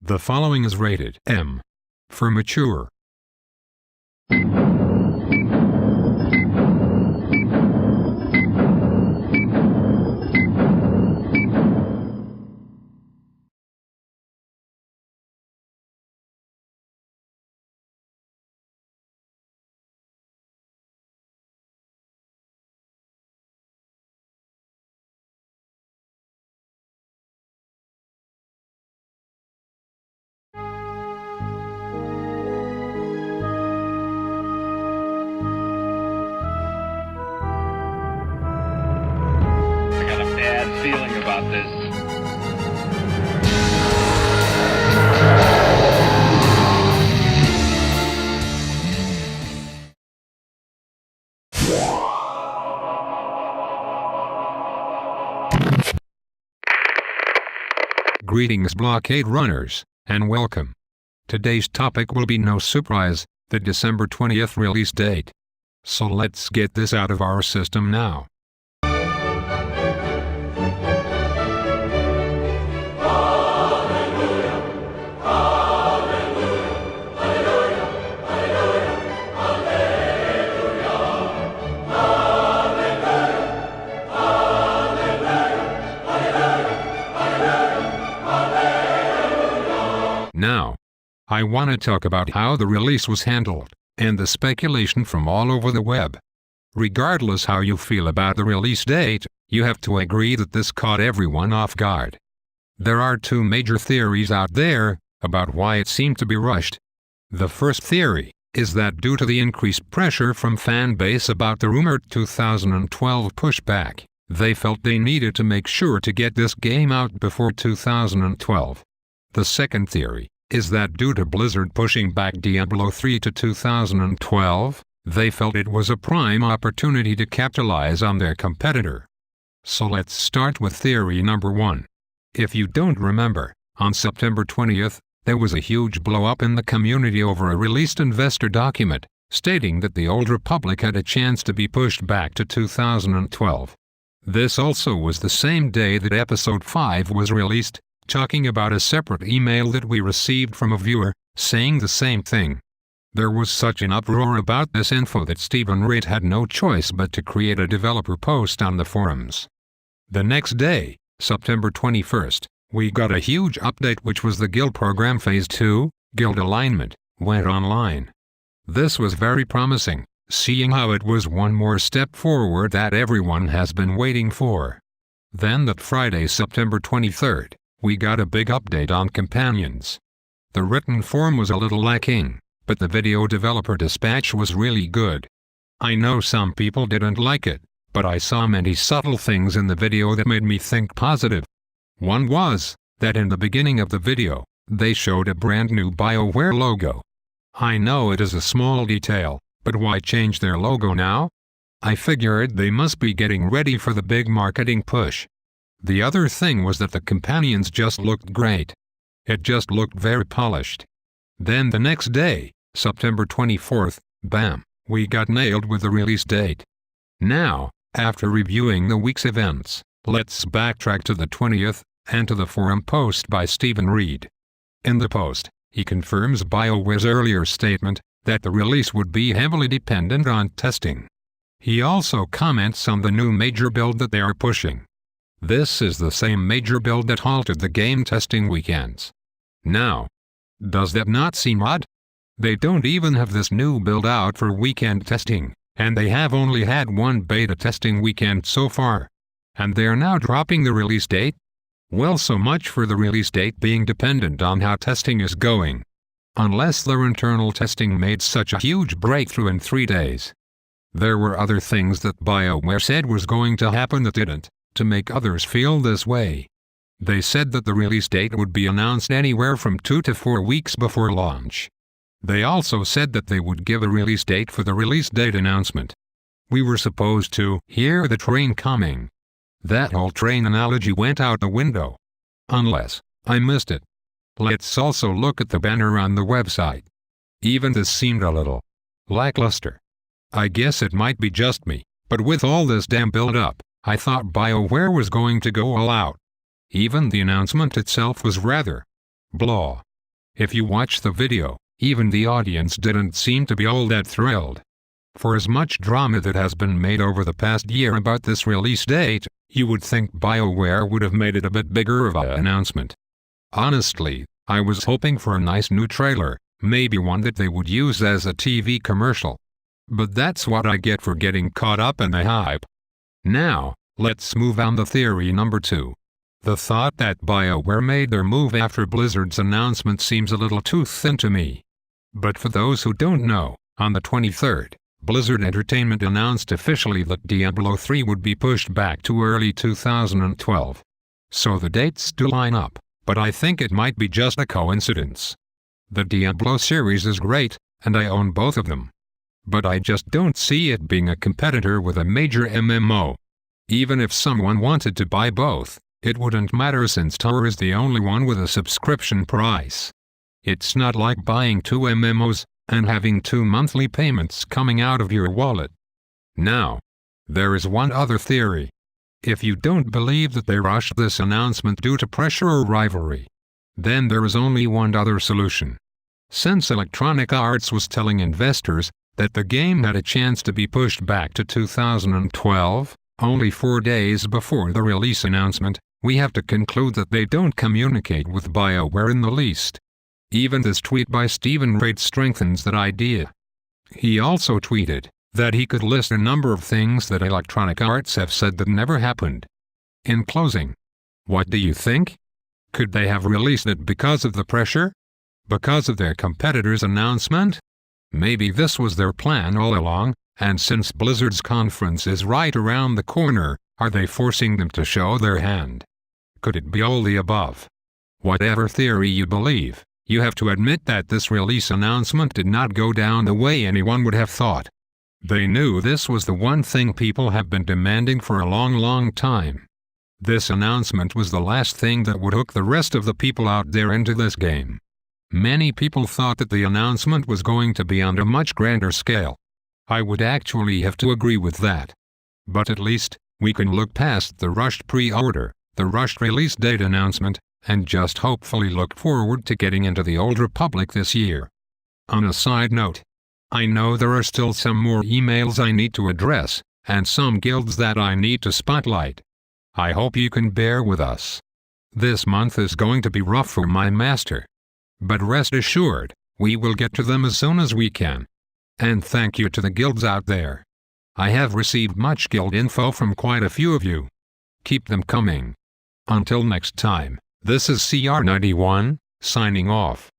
The following is rated M for mature. Feeling about this. Greetings Blockade runners, and welcome. Today's topic will be no surprise, the December 20th release date. So let's get this out of our system now. Now, I want to talk about how the release was handled, and the speculation from all over the web. Regardless how you feel about the release date, you have to agree that this caught everyone off guard. There are two major theories out there about why it seemed to be rushed. The first theory is that due to the increased pressure from fan base about the rumored 2012 pushback, they felt they needed to make sure to get this game out before 2012. The second theory is that due to Blizzard pushing back Diablo 3 to 2012, they felt it was a prime opportunity to capitalize on their competitor. So let's start with theory number 1. If you don't remember, on September 20th, there was a huge blow-up in the community over a released investor document, stating that the Old Republic had a chance to be pushed back to 2012. This also was the same day that Episode 5 was released, talking about a separate email that we received from a viewer, saying the same thing. There was such an uproar about this info that Stephen Reed had no choice but to create a developer post on the forums. The next day, September 21st, we got a huge update which was the Guild Program Phase 2, Guild Alignment, went online. This was very promising, seeing how it was one more step forward that everyone has been waiting for. Then that Friday, September 23rd, we got a big update on companions. The written form was a little lacking, but the video developer dispatch was really good. I know some people didn't like it, but I saw many subtle things in the video that made me think positive. One was that in the beginning of the video, they showed a brand new BioWare logo. I know it is a small detail, but why change their logo now? I figured they must be getting ready for the big marketing push. The other thing was that the companions just looked great. It just looked very polished. Then the next day, September 24th, bam, we got nailed with the release date. Now, after reviewing the week's events, let's backtrack to the 20th, and to the forum post by Stephen Reed. In the post, he confirms BioWare's earlier statement that the release would be heavily dependent on testing. He also comments on the new major build that they are pushing. This is the same major build that halted the game testing weekends. Now, does that not seem odd? They don't even have this new build out for weekend testing, and they have only had one beta testing weekend so far. And they're now dropping the release date? Well, so much for the release date being dependent on how testing is going. Unless their internal testing made such a huge breakthrough in 3 days. There were other things that BioWare said was going to happen that didn't, to make others feel this way. They said that the release date would be announced anywhere from 2 to 4 weeks before launch. They also said that they would give a release date for the release date announcement. We were supposed to hear the train coming. That whole train analogy went out the window. Unless I missed it. Let's also look at the banner on the website. Even this seemed a little lackluster. I guess it might be just me, but with all this damn build-up, I thought BioWare was going to go all out. Even the announcement itself was rather blah. If you watch the video, even the audience didn't seem to be all that thrilled. For as much drama that has been made over the past year about this release date, you would think BioWare would have made it a bit bigger of an announcement. Honestly, I was hoping for a nice new trailer, maybe one that they would use as a TV commercial. But that's what I get for getting caught up in the hype. Now, let's move on to theory number 2. The thought that BioWare made their move after Blizzard's announcement seems a little too thin to me. But for those who don't know, on the 23rd, Blizzard Entertainment announced officially that Diablo 3 would be pushed back to early 2012. So the dates do line up, but I think it might be just a coincidence. The Diablo series is great, and I own both of them. But I just don't see it being a competitor with a major MMO. Even if someone wanted to buy both, it wouldn't matter since SWTOR is the only one with a subscription price. It's not like buying 2 MMOs and having 2 monthly payments coming out of your wallet. Now, there is one other theory. If you don't believe that they rushed this announcement due to pressure or rivalry, then there is only one other solution. Since Electronic Arts was telling investors that the game had a chance to be pushed back to 2012, only 4 days before the release announcement, we have to conclude that they don't communicate with BioWare in the least. Even this tweet by Stephen Raid strengthens that idea. He also tweeted that he could list a number of things that Electronic Arts have said that never happened. In closing, what do you think? Could they have released it because of the pressure? Because of their competitor's announcement? Maybe this was their plan all along, and since Blizzard's conference is right around the corner, are they forcing them to show their hand? Could it be all the above? Whatever theory you believe, you have to admit that this release announcement did not go down the way anyone would have thought. They knew this was the one thing people have been demanding for a long time. This announcement was the last thing that would hook the rest of the people out there into this game. Many people thought that the announcement was going to be on a much grander scale. I would actually have to agree with that. But at least, we can look past the rushed pre-order, the rushed release date announcement, and just hopefully look forward to getting into the Old Republic this year. On a side note, I know there are still some more emails I need to address, and some guilds that I need to spotlight. I hope you can bear with us. This month is going to be rough for my master. But rest assured, we will get to them as soon as we can. And thank you to the guilds out there. I have received much guild info from quite a few of you. Keep them coming. Until next time, this is CR91, signing off.